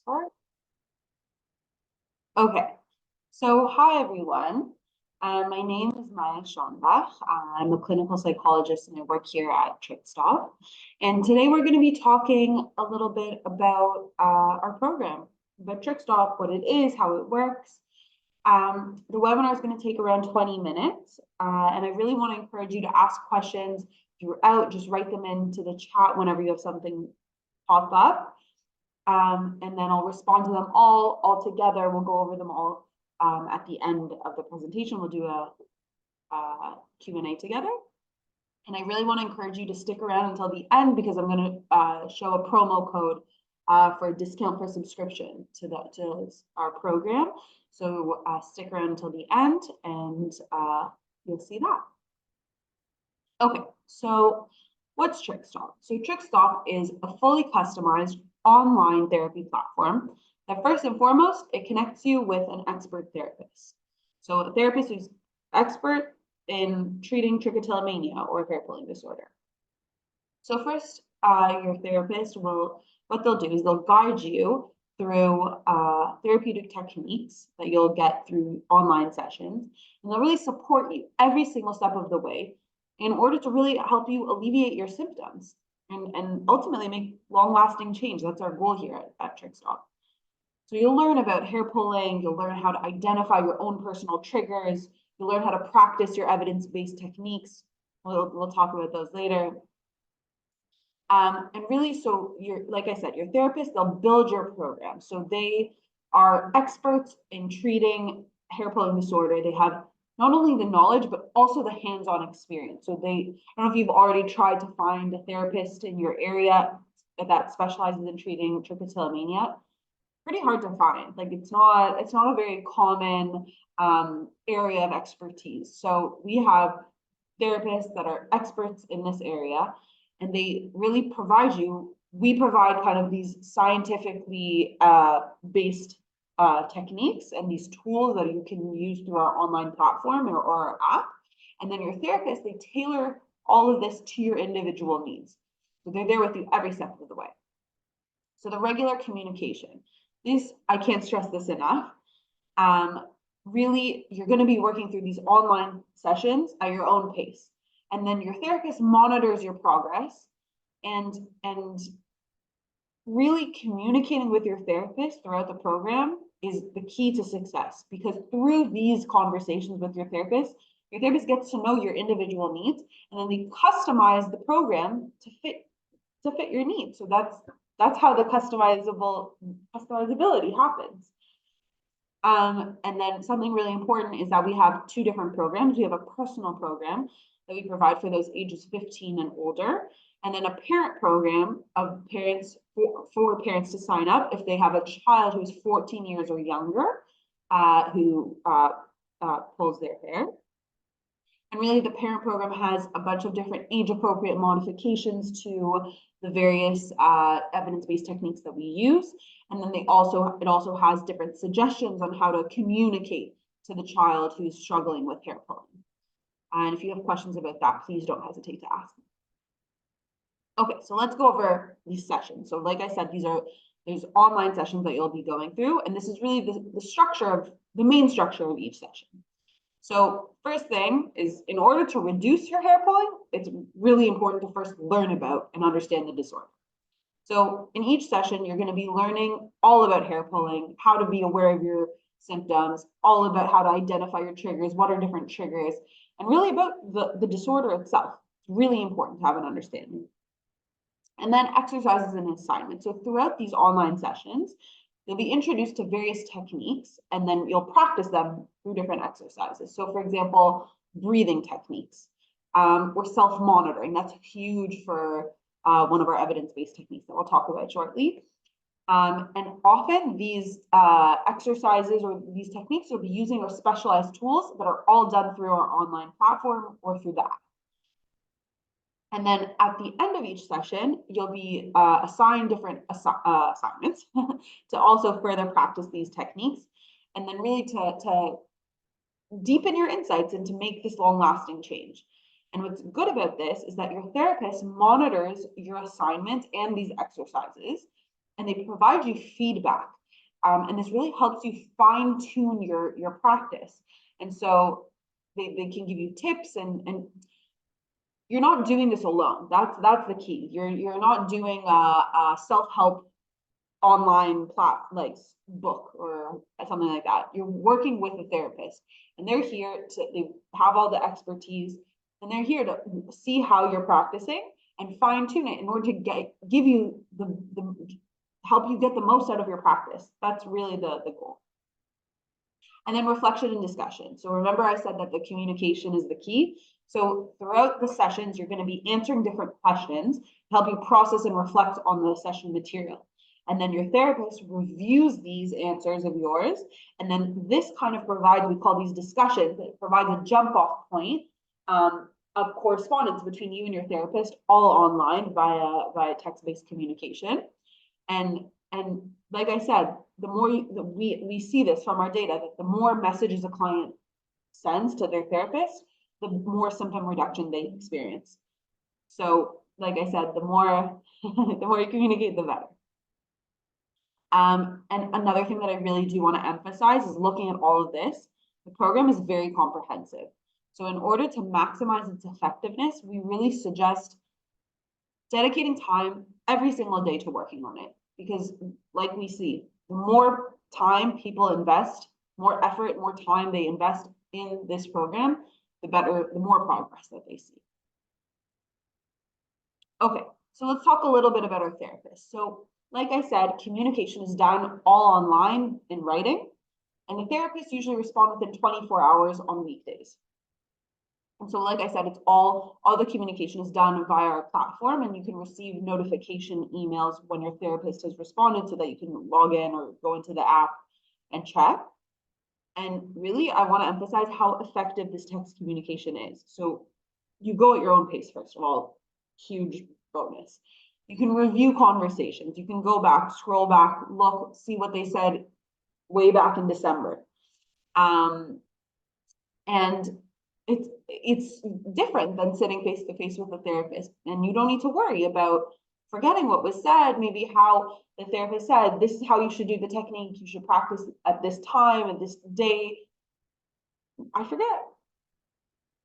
start. Okay, so hi everyone. My name is Schonbach. I'm a clinical psychologist and I work here at Trichstop. And today we're going to be talking a little bit about our program, about Trichstop, what it is, how it works. The webinar is going to take around 20 minutes, and I really want to encourage you to ask questions throughout. Just write them into the chat whenever you have something pop up. And then I'll respond to them all together. We'll go over them all at the end of the presentation. We'll do a Q&A together. And I really want to encourage you to stick around until the end because I'm going to show a promo code for a discount for subscription to our program. So stick around until the end and you'll see that. Okay, so what's Trichstop? So Trichstop is a fully customized online therapy platform that first and foremost, it connects you with an expert therapist. So a therapist who's expert in treating trichotillomania or hair pulling disorder. So first, your therapist what they'll do is they'll guide you through therapeutic techniques that you'll get through online sessions, and they'll really support you every single step of the way in order to really help you alleviate your symptoms and ultimately make long-lasting change. That's our goal here at Trichstop. So you'll learn about hair pulling, you'll learn how to identify your own personal triggers, you'll learn how to practice your evidence-based techniques. We'll talk about those later. And really, so like I said, your therapist, they'll build your program. So they are experts in treating hair pulling disorder. They have not only the knowledge, but also the hands-on experience. So I don't know if you've already tried to find a therapist in your area that specializes in treating trichotillomania. Pretty hard to find. Like it's not a very common area of expertise. So we have therapists that are experts in this area, and they really we provide kind of these scientifically based techniques and these tools that you can use through our online platform or our app. And then your therapist, they tailor all of this to your individual needs. So they're there with you every step of the way. So the regular communication, I can't stress this enough. Really, you're going to be working through these online sessions at your own pace. And then your therapist monitors your progress and really communicating with your therapist throughout the program is the key to success, because through these conversations with your therapist gets to know your individual needs, and then they customize the program to fit your needs. So that's how the customizability happens. And then something really important is that we have two different programs. We have a personal program that we provide for those ages 15 and older, and then a parent program of parents for parents to sign up if they have a child who's 14 years or younger who pulls their hair. And really, the parent program has a bunch of different age-appropriate modifications to the various evidence-based techniques that we use. And then it also has different suggestions on how to communicate to the child who's struggling with hair pulling. And if you have questions about that, please don't hesitate to ask me. Okay, so let's go over these sessions. So like I said, there's online sessions that you'll be going through, and this is really the main structure of each session. So first thing is, in order to reduce your hair pulling, it's really important to first learn about and understand the disorder. So in each session, you're going to be learning all about hair pulling, how to be aware of your symptoms, all about how to identify your triggers, what are different triggers, and really about the disorder itself. It's really important to have an understanding. And then exercises and assignments. So throughout these online sessions, you'll be introduced to various techniques, and then you'll practice them through different exercises. So for example, breathing techniques or self-monitoring. That's huge for one of our evidence-based techniques that we'll talk about shortly. And often these exercises or these techniques will be using our specialized tools that are all done through our online platform or through the app. And then at the end of each session, you'll be assigned different assignments to also further practice these techniques, and then really to deepen your insights and to make this long-lasting change. And what's good about this is that your therapist monitors your assignments and these exercises, and they provide you feedback. And this really helps you fine tune your practice. And so they can give you tips, and you're not doing this alone. That's the key. You're not doing a self-help online book or something like that. You're working with a therapist, and they have all the expertise, and they're here to see how you're practicing and fine tune it in order to give you help you get the most out of your practice. That's really the goal. And then reflection and discussion. So remember, I said that the communication is the key. So throughout the sessions, you're going to be answering different questions to help you process and reflect on the session material. And then your therapist reviews these answers of yours. And then this kind of provides, we call these discussions, it provides a jump off point of correspondence between you and your therapist, all online via text-based communication. And like I said, the more we see this from our data, that the more messages a client sends to their therapist, the more symptom reduction they experience. So, like I said, the more the more you communicate, the better. And another thing that I really do want to emphasize is looking at all of this. The program is very comprehensive. So in order to maximize its effectiveness, we really suggest dedicating time every single day to working on it. Because like we see, the more time people invest, more effort, more time they invest in this program, the better, the more progress that they see. Okay, so let's talk a little bit about our therapists. So like I said, communication is done all online in writing, and the therapists usually respond within 24 hours on weekdays. And so, like I said, it's all the communication is done via our platform, and you can receive notification emails when your therapist has responded so that you can log in or go into the app and check. And really, I want to emphasize how effective this text communication is. So you go at your own pace, first of all, huge bonus. You can review conversations. You can go back, scroll back, look, see what they said way back in December. And it's different than sitting face to face with a therapist, and you don't need to worry about forgetting what was said, maybe how the therapist said, this is how you should do the technique, you should practice at this time, at this day. I forget.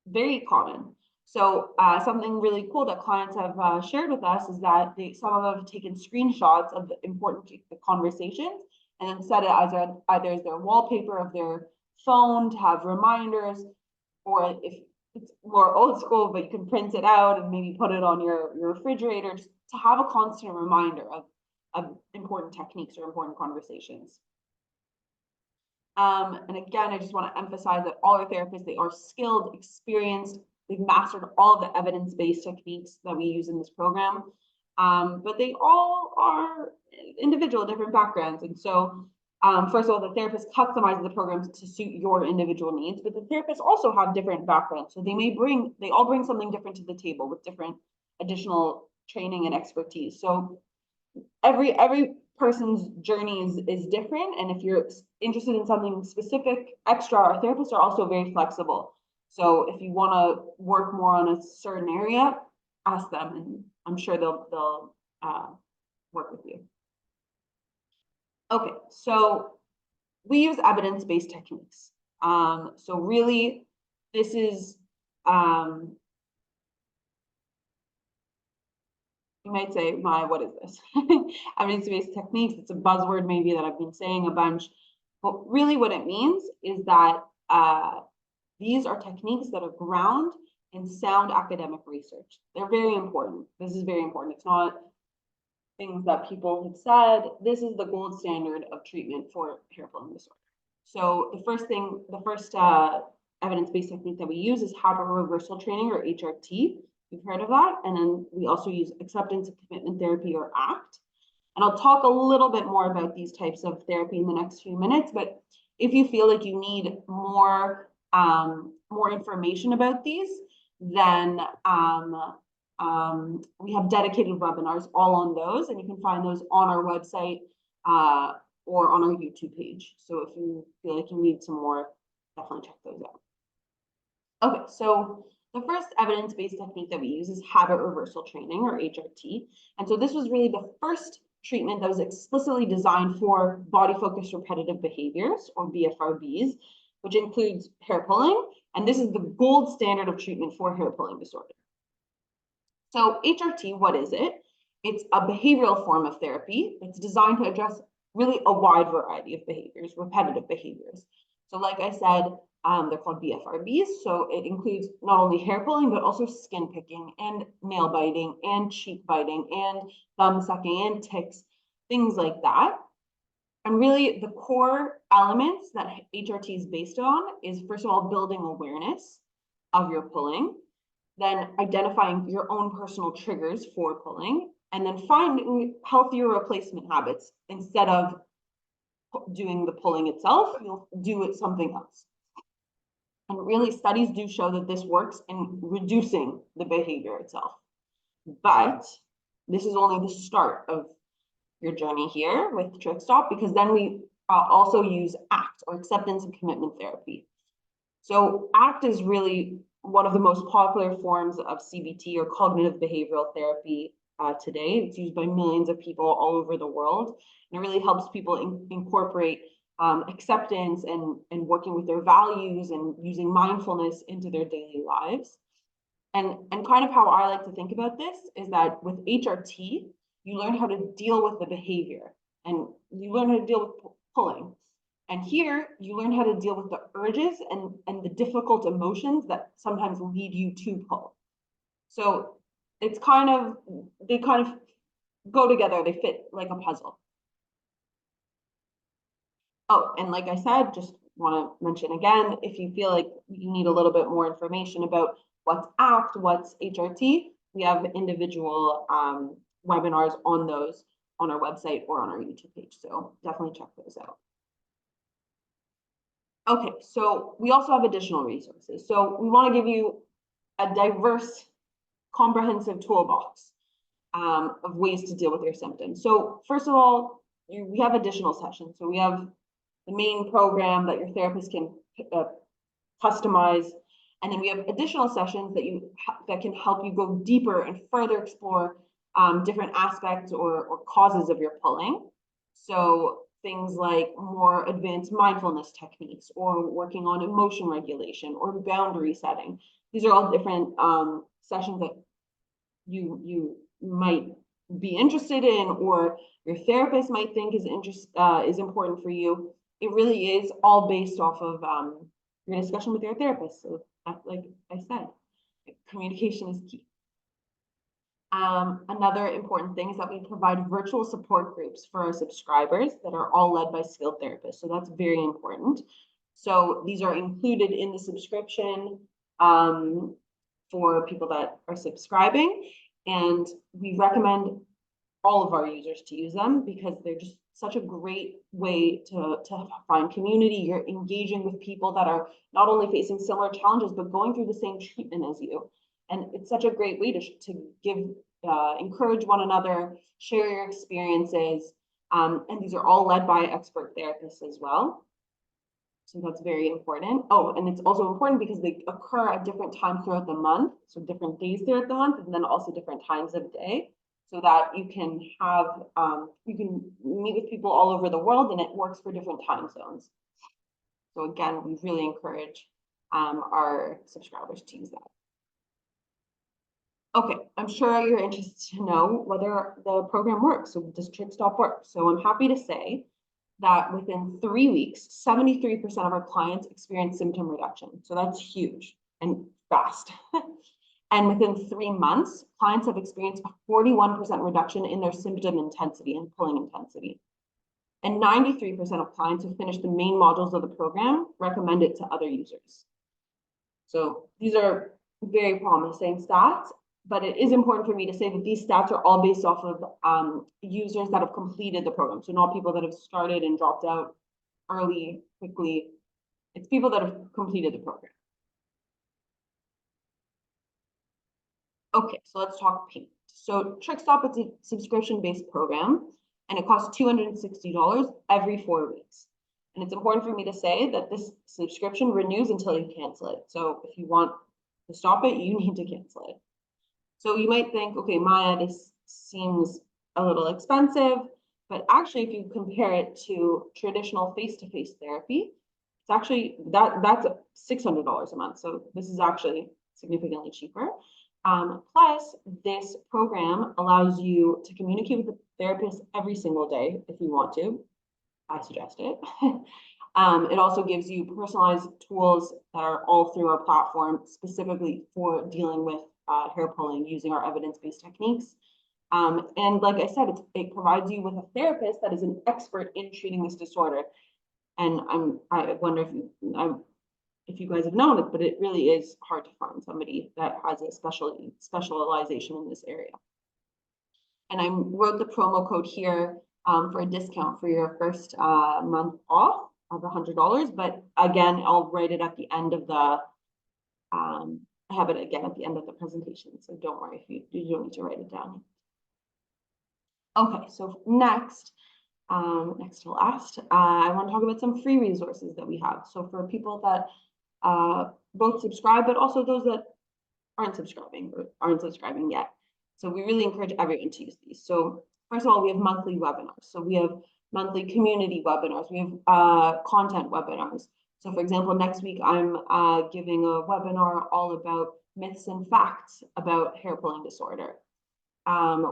Very common. So something really cool that clients have shared with us is that some of them have taken screenshots of the important conversations and then set it as either as their wallpaper of their phone to have reminders, or if it's more old school, but you can print it out and maybe put it on your refrigerator just to have a constant reminder of important techniques or important conversations. And again, I just want to emphasize that all our therapists, they are skilled, experienced, they've mastered all of the evidence-based techniques that we use in this program. But they all are individual, different backgrounds. And so first of all, the therapist customizes the programs to suit your individual needs, but the therapists also have different backgrounds. So they all bring something different to the table with different additional training and expertise. So every person's journey is different. And if you're interested in something specific extra, our therapists are also very flexible. So if you want to work more on a certain area, ask them, and I'm sure they'll work with you. Okay, so we use evidence-based techniques. So really, this is, you might say, what is this? Evidence-based techniques, it's a buzzword maybe that I've been saying a bunch, but really what it means is that these are techniques that are grounded in sound academic research. They're very important. This is very important. It's not things that people have said. This is the gold standard of treatment for hair pulling disorder. So the first evidence-based technique that we use is habit reversal training, or HRT. You've heard of that. And then we also use acceptance and commitment therapy, or ACT. And I'll talk a little bit more about these types of therapy in the next few minutes, but if you feel like you need more information about these, then we have dedicated webinars all on those, and you can find those on our website or on our YouTube page. So if you feel like you need some more, definitely check those out. Okay, so the first evidence-based technique that we use is habit reversal training, or HRT. And so this was really the first treatment that was explicitly designed for body-focused repetitive behaviors, or BFRBs, which includes hair pulling, and this is the gold standard of treatment for hair pulling disorder. So HRT, what is it? It's a behavioral form of therapy. It's designed to address really a wide variety of behaviors, repetitive behaviors. So like I said, they're called BFRBs. So it includes not only hair pulling, but also skin picking and nail biting and cheek biting and thumb sucking and tics, things like that. And really the core elements that HRT is based on is, first of all, building awareness of your pulling, then identifying your own personal triggers for pulling, and then finding healthier replacement habits. Instead of doing the pulling itself, you'll do it something else. And really, studies do show that this works in reducing the behavior itself. But this is only the start of your journey here with Trichstop, because then we also use ACT, or acceptance and commitment therapy. So ACT is really one of the most popular forms of CBT, or cognitive behavioral therapy, today. It's used by millions of people all over the world, and it really helps people incorporate acceptance and working with their values and using mindfulness into their daily lives. And kind of how I like to think about this is that with HRT, you learn how to deal with the behavior, and you learn how to deal with pulling. And here you learn how to deal with the urges and the difficult emotions that sometimes lead you to pull. So it's they kind of go together, they fit like a puzzle. Oh, and like I said, just want to mention again, if you feel like you need a little bit more information about what's ACT, what's HRT, we have individual webinars on those on our website or on our YouTube page. So definitely check those out. Okay, so we also have additional resources. So we want to give you a diverse, comprehensive toolbox of ways to deal with your symptoms. So first of all, we have additional sessions. So we have the main program that your therapist can customize, and then we have additional sessions that can help you go deeper and further explore different aspects or causes of your pulling. So things like more advanced mindfulness techniques, or working on emotion regulation, or boundary setting. These are all different sessions that you might be interested in, or your therapist might think is important for you. It really is all based off of your discussion with your therapist. So like I said, communication is key. Another important thing is that we provide virtual support groups for our subscribers that are all led by skilled therapists. So that's very important. So these are included in the subscription for people that are subscribing. And we recommend all of our users to use them, because they're just such a great way to find community. You're engaging with people that are not only facing similar challenges, but going through the same treatment as you. And it's such a great way to give, encourage one another, share your experiences. And these are all led by expert therapists as well. So that's very important. Oh, and it's also important because they occur at different times throughout the month. So different days throughout the month, and then also different times of day, so that you can have, you can meet with people all over the world, and it works for different time zones. So again, we really encourage our subscribers to use that. Okay, I'm sure you're interested to know whether the program works. So does Trichstop work? So I'm happy to say that within 3 weeks, 73% of our clients experience symptom reduction. So that's huge and fast. And within 3 months, clients have experienced a 41% reduction in their symptom intensity and pulling intensity. And 93% of clients who finish the main modules of the program recommend it to other users. So these are very promising stats, but it is important for me to say that these stats are all based off of users that have completed the program. So not people that have started and dropped out early, quickly. It's people that have completed the program. Okay, so let's talk payment. So Trichstop is a subscription-based program, and it costs $260 every 4 weeks. And it's important for me to say that this subscription renews until you cancel it. So if you want to stop it, you need to cancel it. So you might think, okay, Maya, this seems a little expensive, but actually if you compare it to traditional face-to-face therapy, it's actually that's $600 a month. So this is actually significantly cheaper. Plus, this program allows you to communicate with the therapist every single day if you want to. I suggest it. It also gives you personalized tools that are all through our platform, specifically for dealing with hair pulling using our evidence-based techniques. And like I said, it provides you with a therapist that is an expert in treating this disorder. And I wonder if you guys have known it, but it really is hard to find somebody that has a specialization in this area. And I wrote the promo code here for a discount for your first month off of $100. But again, I'll write it at the end of the, I have it again at the end of the presentation. So don't worry if you don't need to write it down. Okay, so next to last, I want to talk about some free resources that we have. So for people that both subscribe, but also those that aren't subscribing or aren't subscribing yet. So we really encourage everyone to use these. So first of all, we have monthly webinars. So we have monthly community webinars. We have content webinars. So for example, next week, I'm giving a webinar all about myths and facts about hair pulling disorder.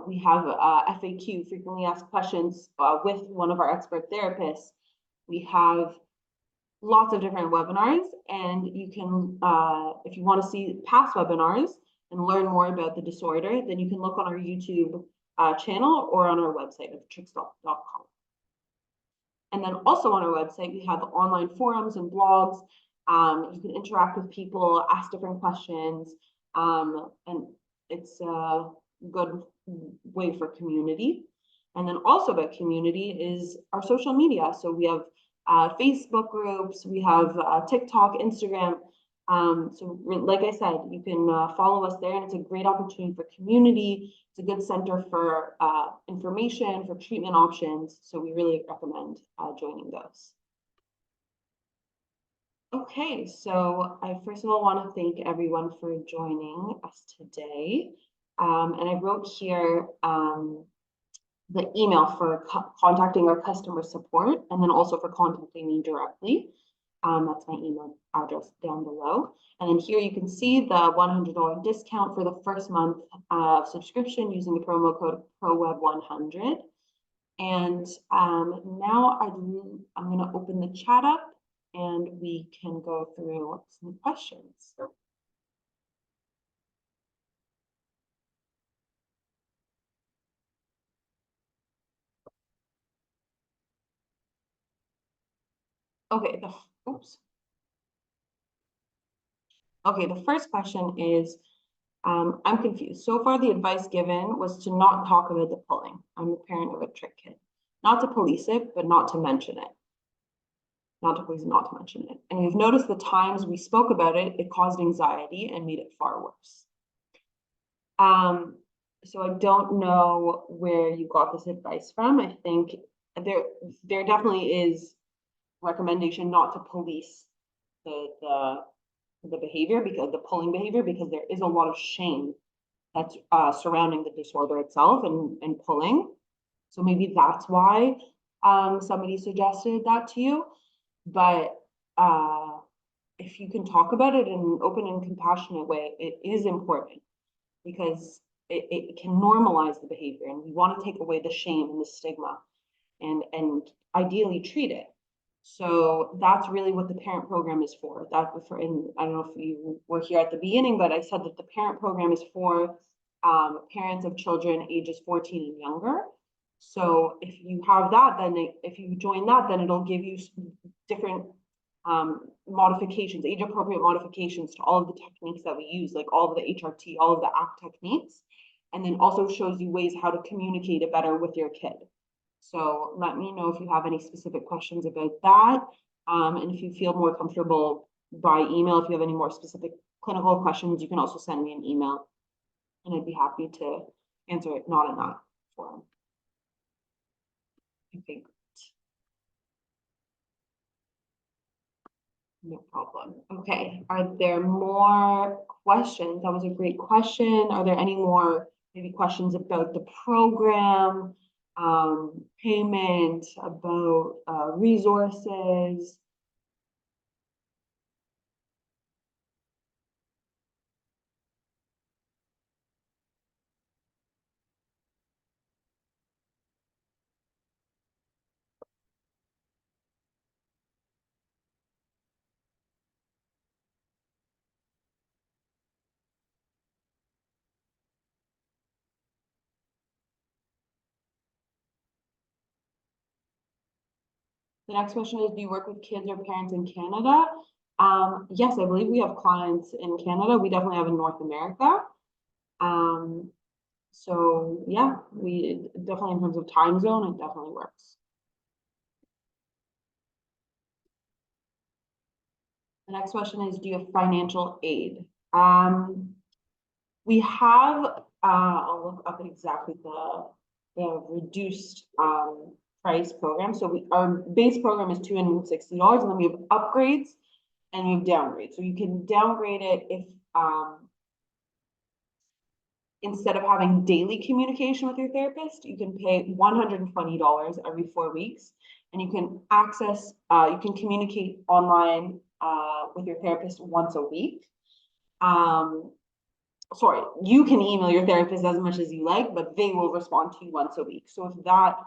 We have FAQ, frequently asked questions, with one of our expert therapists. We have lots of different webinars, and you can, if you want to see past webinars and learn more about the disorder, then you can look on our YouTube channel or on our website at trichstop.com. And then also on our website, we have online forums and blogs. You can interact with people, ask different questions, and it's a good way for community. And then also about community is our social media. So we have Facebook groups, we have TikTok, Instagram. So like I said, you can follow us there, and it's a great opportunity for community. It's a good center for information, for treatment options. So we really recommend joining those. Okay, so I first of all want to thank everyone for joining us today. And I wrote here the email for contacting our customer support, and then also for contacting me directly. That's my email address down below. And then here you can see the $100 discount for the first month of subscription using the promo code PROWEB100. And now I'm going to open the chat up, and we can go through some questions. Okay, Okay, the first question is, I'm confused. So far, the advice given was to not talk about the pulling. I'm the parent of a trick kid. Not to police it, but not to mention it. Not to police it, not to mention it. And we've noticed the times we spoke about it, it caused anxiety and made it far worse. So I don't know where you got this advice from. I think there definitely is recommendation not to police the behavior, because the pulling behavior, because there is a lot of shame that's surrounding the disorder itself and pulling. So maybe that's why somebody suggested that to you. But if you can talk about it in an open and compassionate way, it is important, because it can normalize the behavior, and we want to take away the shame and the stigma, and ideally treat it. So that's really what the parent program is for. And I don't know if you were here at the beginning, but I said that the parent program is for parents of children ages 14 and younger. So if you have that, then if you join that, then it'll give you different modifications, age appropriate modifications to all of the techniques that we use, like all of the HRT, all of the ACT techniques, and then also shows you ways how to communicate it better with your kid. So let me know if you have any specific questions about that. And if you feel more comfortable by email, if you have any more specific clinical questions, you can also send me an email, and I'd be happy to answer it, not in that forum. Okay, no problem. Okay, are there more questions? That was a great question. Are there any more maybe questions about the program? payment, about resources. The next question is, do you work with kids or parents in Canada? Yes, I believe we have clients in Canada. We definitely have in North America. So yeah, we definitely in terms of time zone, it definitely works. The next question is, do you have financial aid? We have, I'll look up exactly the reduced price program. So our base program is $260, and then we have upgrades and we have downgrades. So you can downgrade it if instead of having daily communication with your therapist, you can pay $120 every 4 weeks, and you can access, you can communicate online with your therapist once a week. Sorry, you can email your therapist as much as you like, but they will respond to you once a week. So if that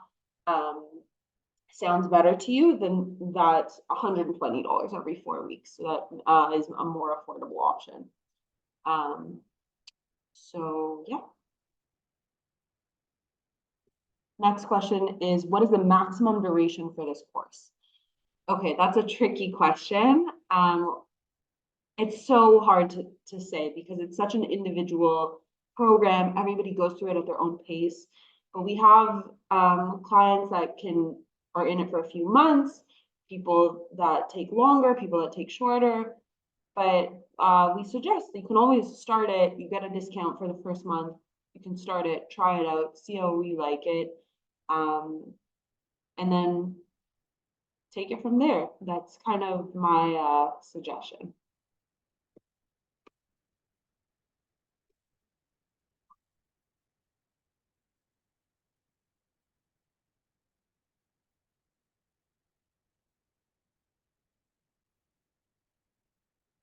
sounds better to you, then that's $120 every 4 weeks. So that is a more affordable option. So yeah. Next question is, what is the maximum duration for this course? Okay, that's a tricky question. It's so hard to say because it's such an individual program. Everybody goes through it at their own pace. But we have clients that are in it for a few months, people that take longer, people that take shorter. But we suggest you can always start it. You get a discount for the first month. You can start it, try it out, see how you like it, and then take it from there. That's kind of my suggestion.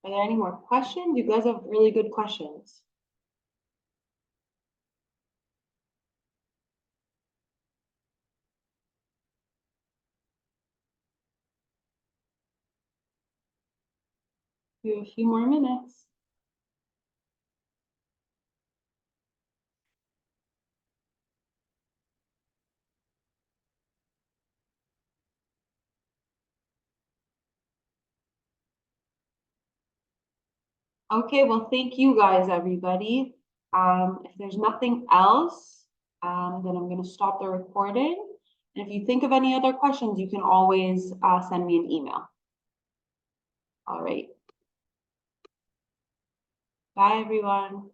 Are there any more questions? You guys have really good questions. We have a few more minutes. Okay, well, thank you guys, everybody. If there's nothing else, then I'm going to stop the recording. And if you think of any other questions, you can always send me an email. All right. Bye, everyone.